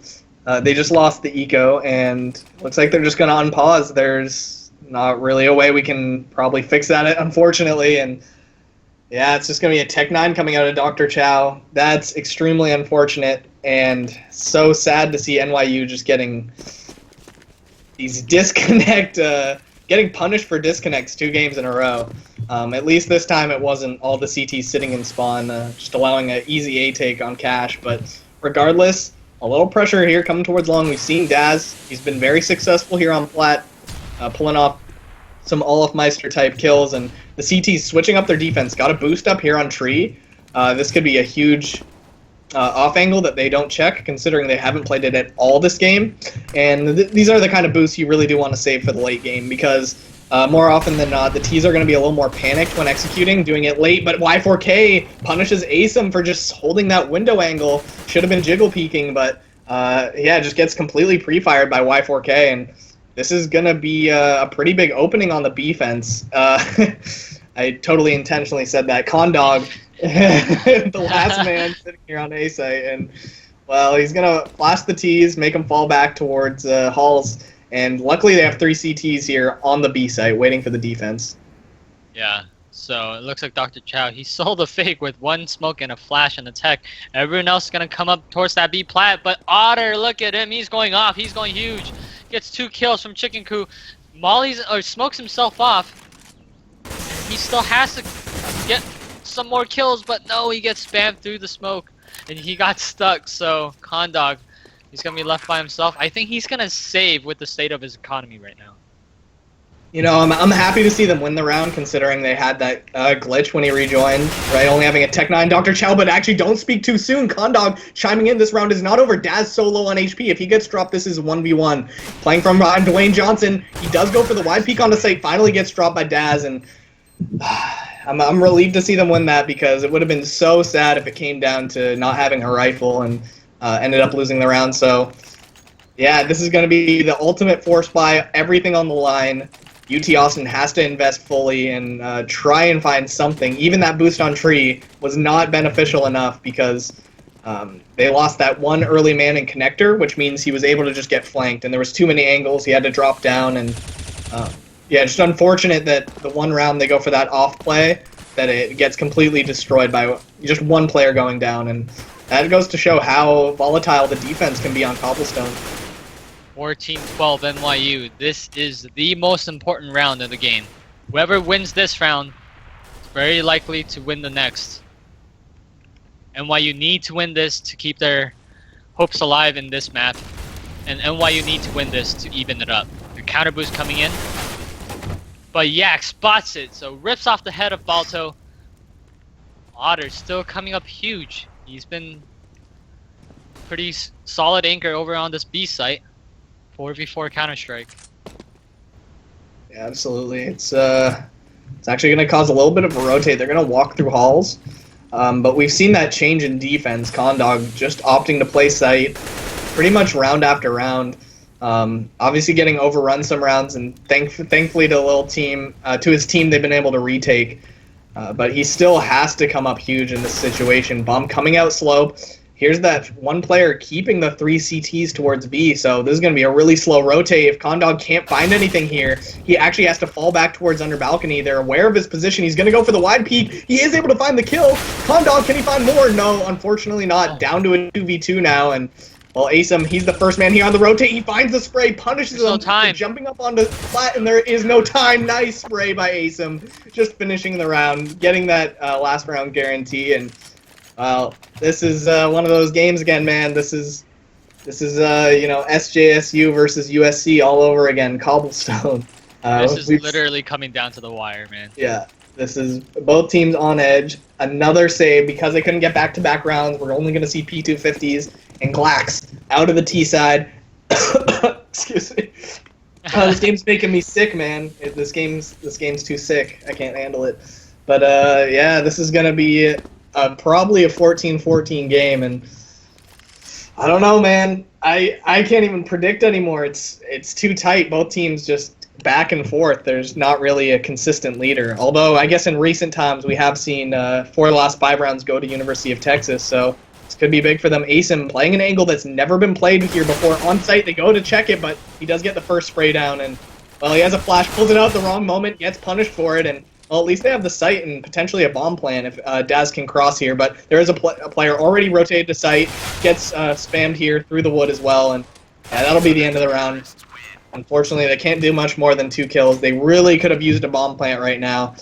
They just lost the eco, and looks like they're just going to unpause. There's not really a way we can probably fix that, unfortunately, and yeah, it's just going to be a Tech 9 coming out of Dr. Chow. That's extremely unfortunate and so sad to see NYU just getting these getting punished for disconnects 2 games in a row. At least this time it wasn't all the CTs sitting in spawn, just allowing an easy A take on Cash. But regardless, a little pressure here coming towards long. We've seen Daz. He's been very successful here on flat, pulling off some Olafmeister type kills, and the CTs switching up their defense. Got a boost up here on tree. This could be a huge off angle that they don't check, considering they haven't played it at all this game. And these are the kind of boosts you really do want to save for the late game, because more often than not, the Ts are going to be a little more panicked when executing, doing it late. But Y4K punishes ASIM for just holding that window angle. Should have been jiggle peeking, but yeah, just gets completely pre-fired by Y4K, and this is going to be a pretty big opening on the B fence. I totally intentionally said that. Condog, the last man sitting here on A site, and well, he's going to flash the Ts, make them fall back towards halls, and luckily they have 3 CTs here on the B site waiting for the defense. Yeah, so it looks like Dr. Chow, he sold a fake with 1 smoke and a flash and a tech. Everyone else is going to come up towards that B plat, but Otter, look at him, he's going off, he's going huge. Gets 2 kills from Chicken Coup. Smokes himself off. He still has to get some more kills, but no, he gets spammed through the smoke. and he got stuck. So Condog, he's gonna be left by himself. I think he's gonna save with the state of his economy right now. You know, I'm happy to see them win the round, considering they had that glitch when he rejoined, right? Only having a Tech 9 Dr. Chow, but actually don't speak too soon. Condog chiming in, this round is not over. Daz so low on HP. If he gets dropped, this is 1v1. Playing from behind Dwayne Johnson, he does go for the wide peek on the site, finally gets dropped by Daz, and I'm relieved to see them win that, because it would have been so sad if it came down to not having a rifle and ended up losing the round. So, yeah, this is going to be the ultimate force buy, everything on the line. UT Austin has to invest fully and try and find something. Even that boost on tree was not beneficial enough, because they lost that one early man in connector, which means he was able to just get flanked, and there was too many angles. He had to drop down, and yeah, just unfortunate that the one round they go for that off play, that it gets completely destroyed by just one player going down, and that goes to show how volatile the defense can be on Cobblestone. 14-12 NYU. This is the most important round of the game. Whoever wins this round is very likely to win the next. NYU need to win this to keep their hopes alive in this map, and NYU need to win this to even it up. The counter boost coming in, but Yak spots it, so rips off the head of Balto. Otter still coming up huge. He's been pretty solid anchor over on this B site. 4v4 Counter-Strike. Yeah, absolutely. It's actually going to cause a little bit of a rotate. They're going to walk through halls, but we've seen that change in defense. Condog just opting to play site pretty much round after round. Obviously getting overrun some rounds, and thankfully to the little team, to his team, they've been able to retake. But he still has to come up huge in this situation. Bomb coming out slow. Here's that one player keeping the 3 CTs towards B, so this is going to be a really slow rotate. If Condog can't find anything here, he actually has to fall back towards under balcony. They're aware of his position. He's going to go for the wide peek. He is able to find the kill. Condog, can he find more? No, unfortunately not. Down to a 2v2 now, and well, Asem, he's the first man here on the rotate. He finds the spray, punishes him, jumping up onto flat, and there is no time. Nice spray by Asem, just finishing the round, getting that last round guarantee, and well, this is one of those games again, man. This is you know, SJSU versus USC all over again. Cobblestone. This is literally coming down to the wire, man. Yeah, this is both teams on edge. Another save because they couldn't get back-to-back rounds. We're only going to see P250s and Glacks out of the T side. Excuse me. This game's making me sick, man. This game's too sick. I can't handle it. But yeah, this is going to be probably a 14-14 game, and I don't know, man. I can't even predict anymore. It's too tight. Both teams just back and forth. There's not really a consistent leader. Although I guess in recent times we have seen 4 of the last 5 rounds go to University of Texas, so this could be big for them. Asem playing an angle that's never been played here before on site. They go to check it, but he does get the first spray down, and well, he has a flash, pulls it out at the wrong moment, gets punished for it, and well, at least they have the site and potentially a bomb plan if Daz can cross here. But there is a player already rotated to site, gets spammed here through the wood as well, and yeah, that'll be the end of the round. Unfortunately, they can't do much more than 2 kills. They really could have used a bomb plant right now.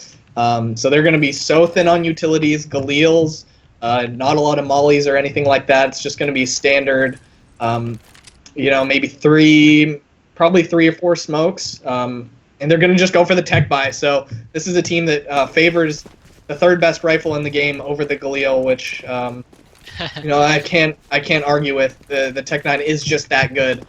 So they're going to be so thin on utilities, Galils, not a lot of mollies or anything like that. It's just going to be standard, you know, maybe probably 3 or 4 smokes. And they're going to just go for the tech buy. So this is a team that favors the 3rd best rifle in the game over the Galil, which you know, I can't argue with. The Tech 9 is just that good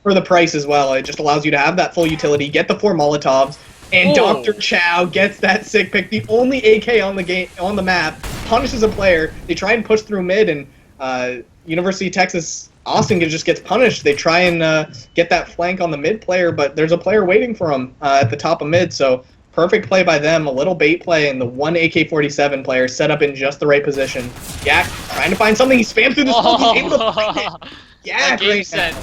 for the price as well. It just allows you to have that full utility, get the 4 Molotovs, and Dr. Chow gets that sick pick. The only AK on the map, punishes a player. They try and push through mid, and University of Texas Austin just gets punished. They try and get that flank on the mid player, but there's a player waiting for him at the top of mid, so perfect play by them, a little bait play, and the one AK-47 player set up in just the right position. Yak trying to find something, he spammed through the smoke, he's able to find it. Yeah, great sense.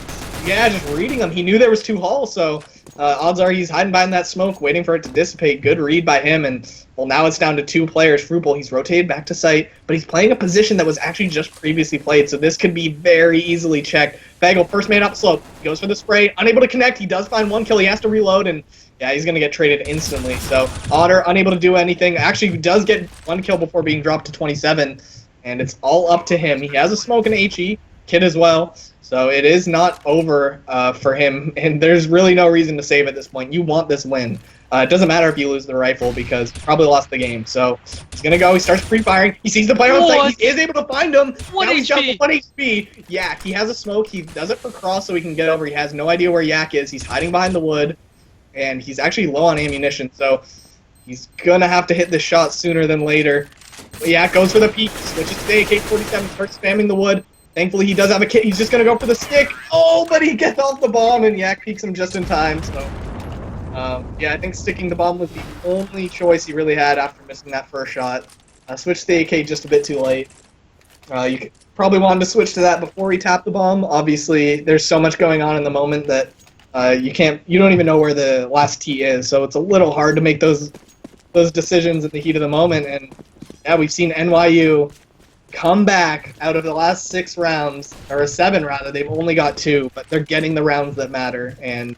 Yeah, just reading him. He knew there was 2 halls, so odds are he's hiding behind that smoke, waiting for it to dissipate. Good read by him, and well, now it's down to 2 players. Frugal, he's rotated back to site, but he's playing a position that was actually just previously played, so this could be very easily checked. Bagel, first man up slope, he goes for the spray, unable to connect, he does find 1 kill, he has to reload, and yeah, he's going to get traded instantly. So Otter, unable to do anything, actually does get 1 kill before being dropped to 27. and it's all up to him. He has a smoke and HE, Kid as well, so it is not over for him, and there's really no reason to save at this point. You want this win. It doesn't matter if you lose the rifle because you probably lost the game. So he's going to go. He starts pre-firing. He sees the player on site. He is able to find him. One now he's down to HP. 1 HP. Yak, he has a smoke. He does it for cross so he can get over. He has no idea where Yak is. He's hiding behind the wood, and he's actually low on ammunition. So he's going to have to hit this shot sooner than later. But Yak goes for the peek. Switches to the AK-47. Starts spamming the wood. Thankfully, he does have a kit. He's just going to go for the stick. Oh, but he gets off the bomb, and Yak peeks him just in time. So, yeah, I think sticking the bomb was the only choice he really had after missing that first shot. Switched to the AK just a bit too late. You probably wanted to switch to that before he tapped the bomb. Obviously, there's so much going on in the moment that you don't even know where the last T is. So it's a little hard to make those decisions in the heat of the moment. And yeah, we've seen NYU come back out of the last 6 rounds, or 7 rather. They've only got 2, but they're getting the rounds that matter. And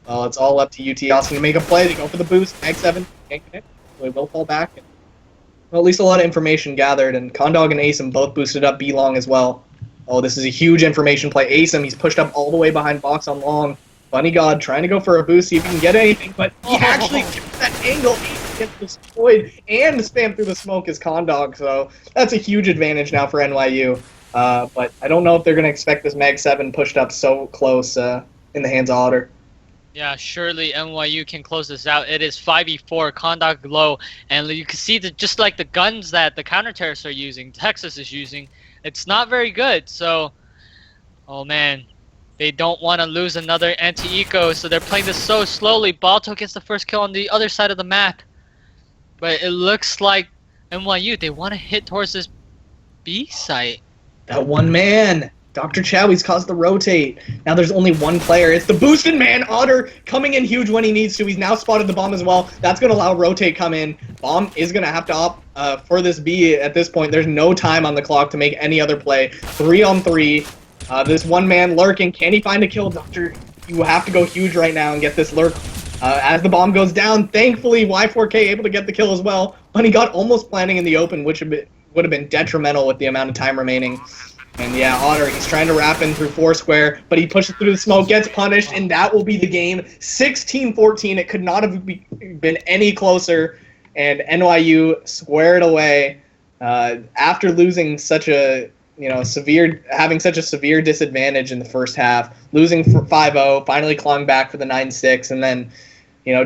well, it's all up to UT Austin to make a play. They go for the boost. Mag 7 can't connect, so they will fall back. And, well, at least a lot of information gathered, and Condog and Asim both boosted up B long as well. Oh, this is a huge information play. Asim, he's pushed up all the way behind box on long. Bunny God trying to go for a boost, see if he can get anything, but he actually gets that angle. Asim gets destroyed and spam through the smoke as Condog, so that's a huge advantage now for NYU. But I don't know if they're going to expect this Mag 7 pushed up so close in the hands of Otter. Yeah, surely NYU can close this out. It is 5v4, Condog low, and you can see that just like the guns that the counter-terrorists are using, Texas is using, it's not very good. So, oh man, they don't want to lose another anti-eco, so they're playing this so slowly. Balto gets the first kill on the other side of the map, but it looks like NYU, they want to hit towards this B site. That one man! Dr. Chowie's caused the rotate. Now there's only one player. It's the boosted man, Otter, coming in huge when he needs to. He's now spotted the bomb as well. That's going to allow rotate come in. Bomb is going to have to opt for this B at this point. There's no time on the clock to make any other play. 3-on-3. This one man lurking. Can he find a kill? Doctor, you have to go huge right now and get this lurk. As the bomb goes down, thankfully Y4K able to get the kill as well. But he got almost planting in the open, which would have been detrimental with the amount of time remaining. And yeah, Otter, he's trying to wrap in through Foursquare, but he pushes through the smoke, gets punished, and that will be the game. 16-14, it could not have been any closer, and NYU squared away after losing such a, having such a severe disadvantage in the first half, losing for 5-0, finally clawing back for the 9-6, and then,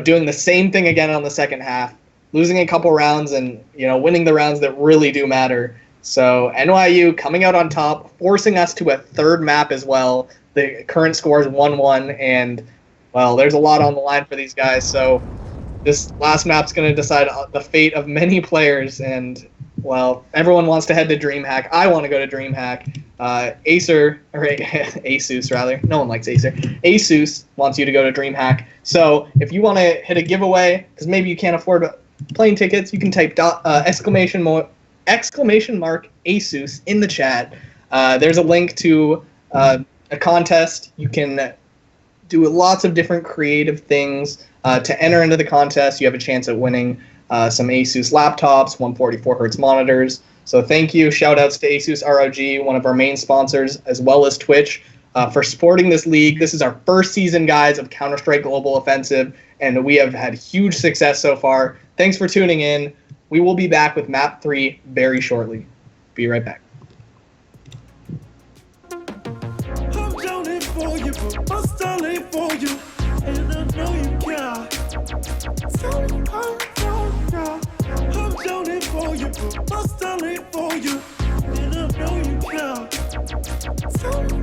doing the same thing again on the second half, losing a couple rounds and, winning the rounds that really do matter. So NYU coming out on top, forcing us to a third map as well. The current score is 1-1, and, well, there's a lot on the line for these guys. So this last map's going to decide the fate of many players, and, well, everyone wants to head to DreamHack. I want to go to DreamHack. Asus, rather. No one likes Acer. Asus wants you to go to DreamHack. So if you want to hit a giveaway, because maybe you can't afford plane tickets, you can type exclamation mark Asus in the chat. There's a link to a contest. You can do lots of different creative things to enter into the contest. You have a chance at winning some Asus laptops, 144Hz monitors. So thank you. Shout outs to Asus ROG, one of our main sponsors, as well as Twitch, for supporting this league. This is our first season, guys, of Counter-Strike Global Offensive, and we have had huge success so far. Thanks for tuning in. We will be back with Map 3 very shortly. Be right back. I'm drowning for you, but my style ain't for you, and I know you care. Tell me I'm drowning for you, but my style ain't for you, and I know you care. Tell me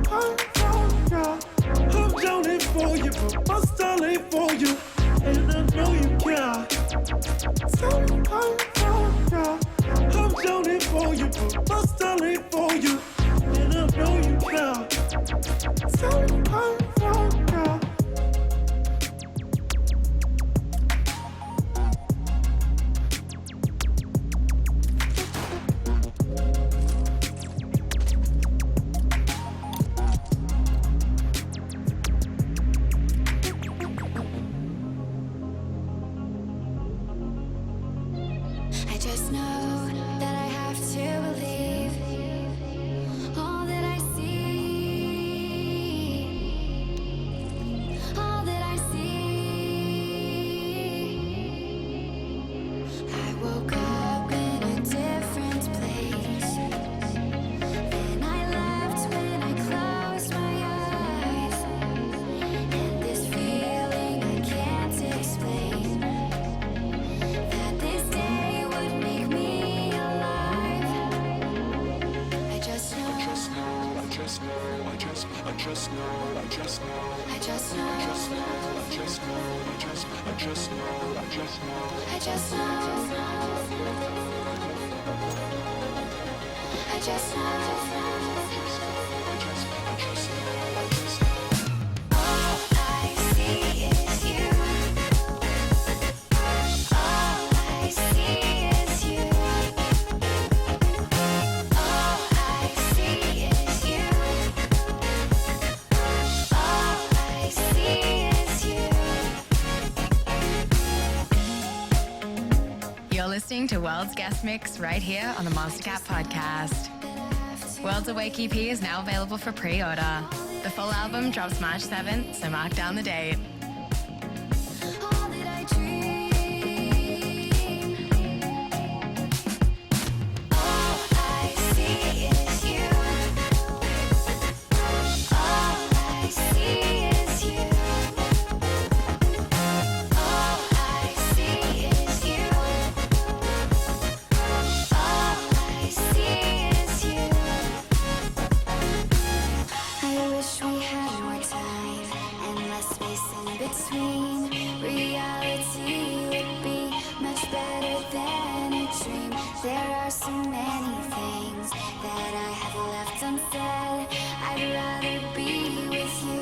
I'm drowning for you, but my style ain't for you, and I know you care. Tell me I'm drowning for you, but my style ain't for you, and I know you care. Tell me I'm I just know that I have to believe just know, I just know, I just know. I just know. I just know. All I see is you. All I see is you. All I see is you. All I see is you. You're listening to World's Guest Mix right here on the Monstercat podcast. World's Awake EP is now available for pre-order. The full album drops March 7th, so mark down the date. All that I dream. All I see is you. All I see is you. All I see is you. All I see is you. I wish we had more time and less space in between. Reality would be much better than a dream. There are so many things that I have left unsaid. I'd rather be with you